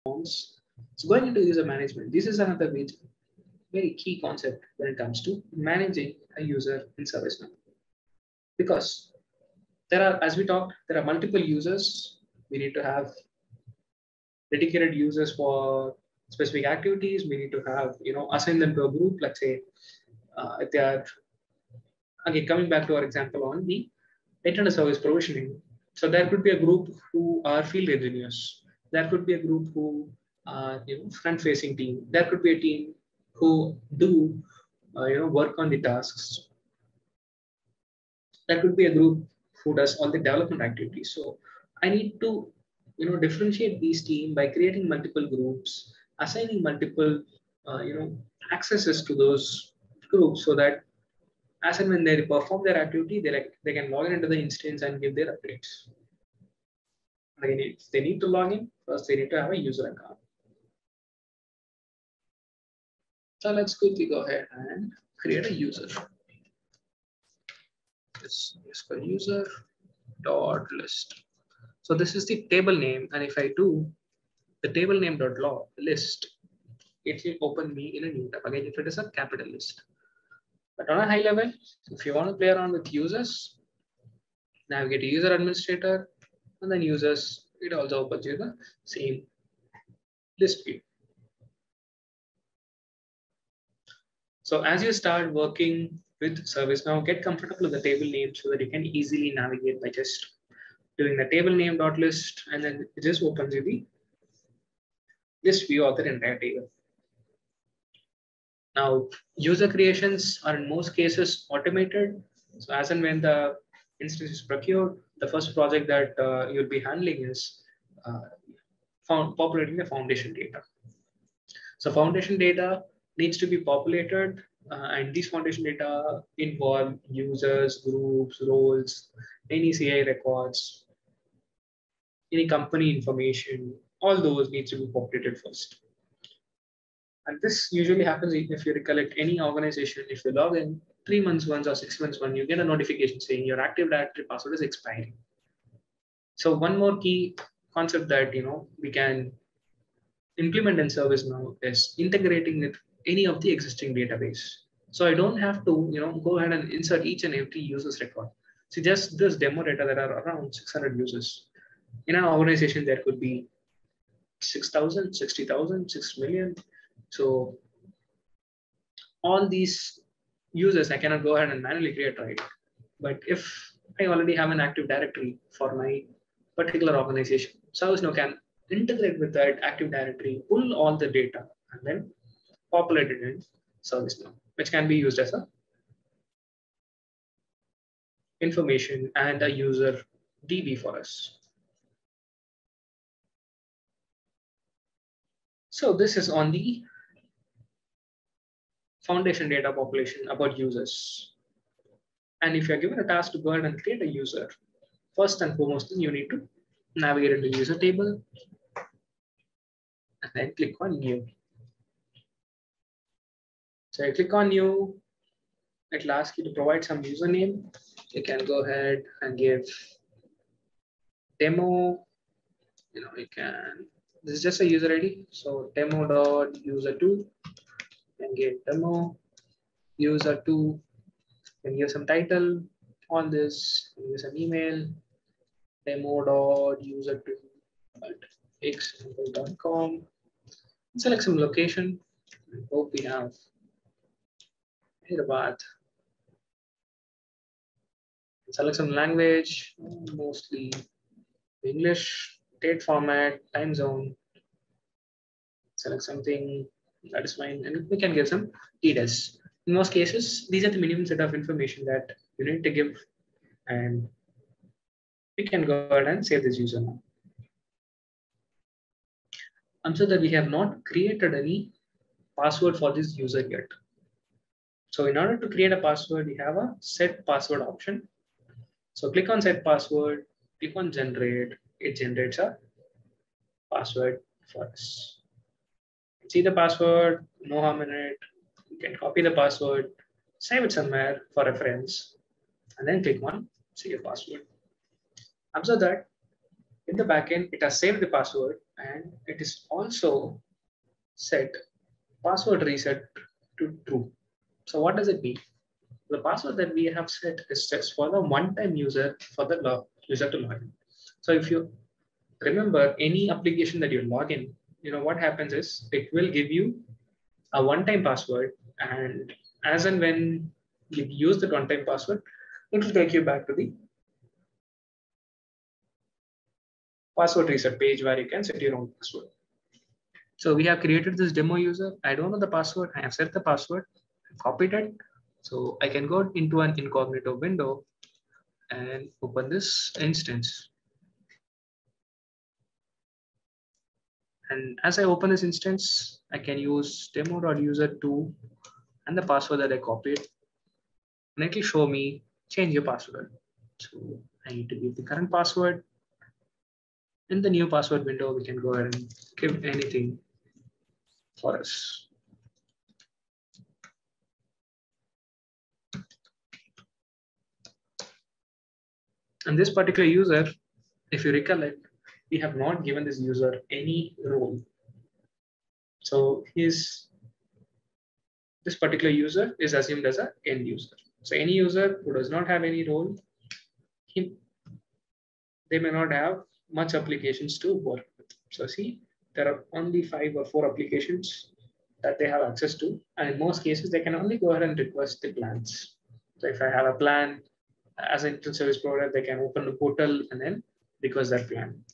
forms. So going into user management, this is another very key concept when it comes to managing a user in ServiceNow. Because there are, as we talked, there are multiple users. We need to have dedicated users for specific activities. We need to have, assign them to a group. Let's say if they are, again, coming back to our example on the data service provisioning. So there could be a group who are field engineers. There could be a group who are, front-facing team. There could be a team who do, work on the tasks. There could be a group who does all the development activities. So I need to, differentiate these teams by creating multiple groups, assigning multiple, accesses to those groups, so that as and when they perform their activity, they can log into the instance and give their updates. Again, if they need to log in, first they need to have a user account. So let's quickly go ahead and create a user. This is for user dot list. So this is the table name, and if I do the table name dot log list, it will open me in a new tab. Again, if it is a capital list. But on a high level, if you want to play around with users, navigate to user administrator, and then users, it also opens you the same list view. So as you start working with ServiceNow, get comfortable with the table name so that you can easily navigate by just doing the table name dot list, and then it just opens you the list view of the entire table. Now, user creations are in most cases automated. So as and when the instance is procured, the first project that you'll be handling is populating the foundation data. So foundation data needs to be populated, and these foundation data involve users, groups, roles, any CI records, any company information. All those needs to be populated first. And this usually happens if you recollect any organization. If you log in 3 months once or 6 months once, you get a notification saying your Active Directory password is expiring. So one more key concept that we can implement in ServiceNow is integrating with any of the existing database. So I don't have to go ahead and insert each and every user's record. So just this demo data, there are around 600 users. In an organization, there could be 6,000, 60,000, 6 million. So all these users, I cannot go ahead and manually create, right? But if I already have an Active Directory for my particular organization, ServiceNow can integrate with that Active Directory, pull all the data, and then populate it in ServiceNow, which can be used as a information and a user DB for us. So this is on the foundation data population about users. And if you're given a task to go ahead and create a user, first and foremost, you need to navigate into user table and then click on new. So I click on new, it'll ask you to provide some username. You can go ahead and give demo, you can, this is just a user ID. So demo.user2, you can give demo user2, can give some title on this, can give some email, demo.user2@example.com. Select some location. I hope we have Hyderabad. Select some language, mostly English, date format, time zone. Select something that is fine, and we can give some details. In most cases, these are the minimum set of information that you need to give, and we can go ahead and save this user now. I'm sure that we have not created any password for this user yet. So in order to create a password, we have a set password option. So click on set password, click on generate, it generates a password for us. See the password, no harm in it. You can copy the password, save it somewhere for reference, and then click on save password. Observe that In the backend, it has saved the password and it is also set password reset to true. So what does it mean? The password that we have set is just for the one-time user for the user to log in. So if you remember any application that you log in, what happens is it will give you a one-time password, and as and when you use the one-time password, it will take you back to the password reset page where you can set your own password. So we have created this demo user. I don't know the password. I have set the password, copied it. So I can go into an incognito window and open this instance. And as I open this instance, I can use demo.user2 and the password that I copied. And it will show me change your password. So I need to give the current password. In the new password window, we can go ahead and give anything for us. And this particular user, if you recollect, we have not given this user any role. So this particular user is assumed as an end user. So any user who does not have any role, they may not have much applications to work with. So see, there are only 5 or 4 applications that they have access to. And in most cases, they can only go ahead and request the plans. So if I have a plan as an internet service provider, they can open the portal and then request that plan.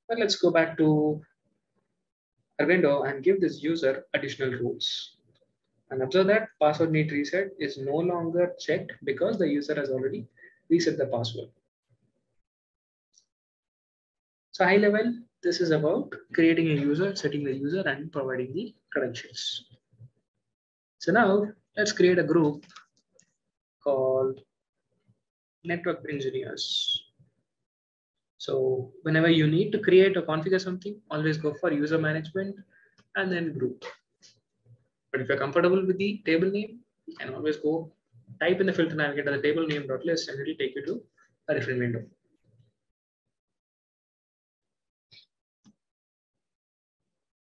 But let's go back to our window and give this user additional rules. And observe that password need reset is no longer checked because the user has already reset the password. So high level, this is about creating a user, setting the user, and providing the credentials. So now let's create a group called network engineers. So whenever you need to create or configure something, always go for user management and then group. But if you're comfortable with the table name, you can always go type in the filter navigator the table name.list and it will take you to a different window.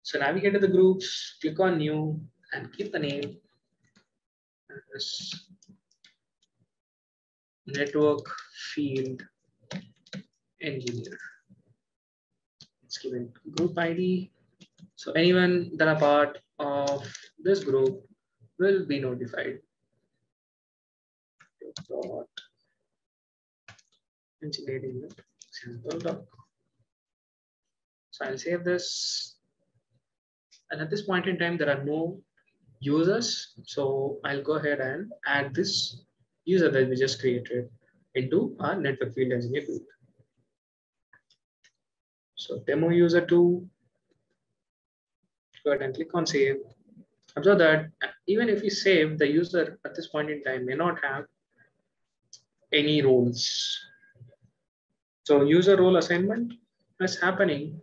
So navigate to the groups, click on new and keep the name as network field engineer. Let's give it group ID. So anyone that are part of this group will be notified. Engineering sample. So I'll save this. And at this point in time, there are no users. So I'll go ahead and add this user that we just created into our network field engineer group. So demo user 2, go ahead and click on save. Observe that even if we save, the user at this point in time may not have any roles. So user role assignment is happening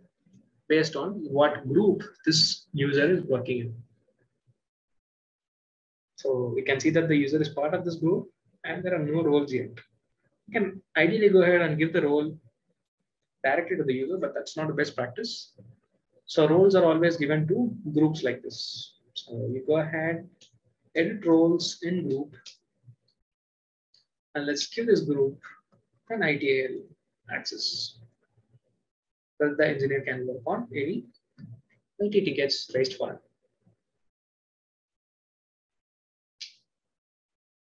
based on what group this user is working in. So we can see that the user is part of this group and there are no roles yet. You can ideally go ahead and give the role directly to the user, but that's not the best practice. So roles are always given to groups like this. So you go ahead, edit roles in group, and let's give this group an ITIL access. So the engineer can work on any IT tickets raised for him.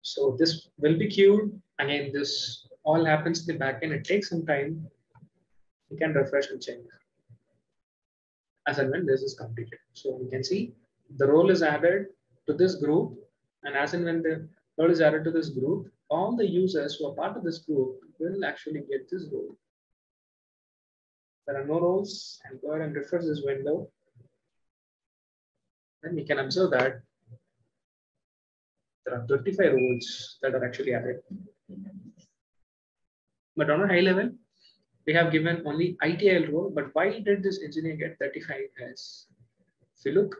So this will be queued. Again, this all happens in the backend. It takes some time. You can refresh and check as and when this is completed. So we can see the role is added to this group, and as and when the role is added to this group, all the users who are part of this group will actually get this role. There are no roles, and go ahead and refresh this window. And we can observe that there are 35 roles that are actually added. But on a high level, we have given only ITIL role, but why did this engineer get 35 as? If you look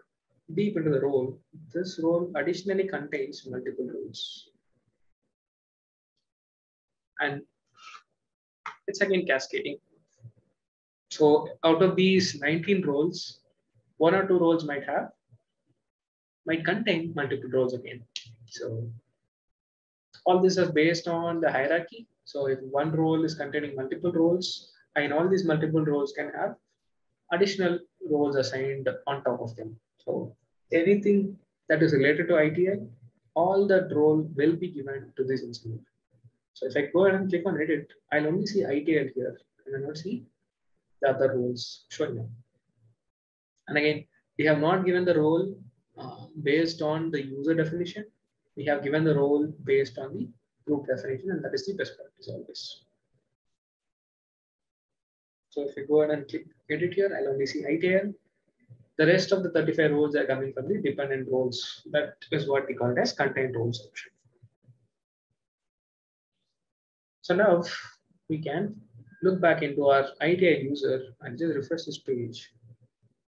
deep into the role, this role additionally contains multiple roles. And It's again cascading. So out of these 19 roles, one or two roles might contain multiple roles again. So all this is based on the hierarchy. So if one role is containing multiple roles, and all these multiple roles can have additional roles assigned on top of them. So anything that is related to ITL, all that role will be given to this instance. So if I go ahead and click on edit, I'll only see ITL here and I'll not see the other roles showing up. And again, we have not given the role based on the user definition. We have given the role based on the group definition, and that is the best practice always. So if you go ahead and click edit here, I'll only see ITL. The rest of the 35 roles are coming from the dependent roles. That is what we call it as content roles option. So now we can look back into our ITL user and just refresh this page.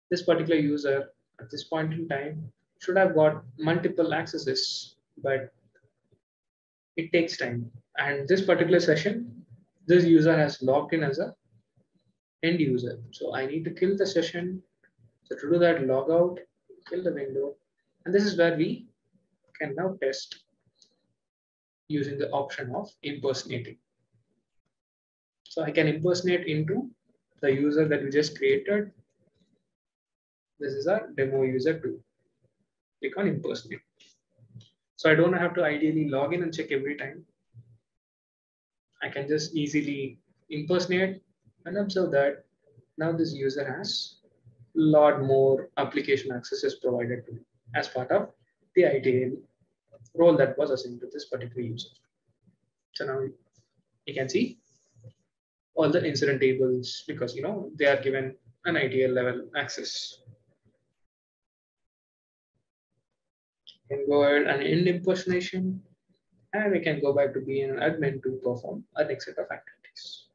This particular user at this point in time should have got multiple accesses, but it takes time. And this particular session, this user has logged in as a end user. So I need to kill the session. So to do that, log out, kill the window. And this is where we can now test using the option of impersonating. So I can impersonate into the user that we just created. This is our demo user 2. Click on impersonate. So I don't have to ideally log in and check every time. I can just easily impersonate and observe that now this user has a lot more application accesses provided to me as part of the ITL role that was assigned to this particular user. So now you can see all the incident tables because they are given an ITL level access. You can go ahead and end impersonation, and we can go back to being an admin to perform our next set of activities.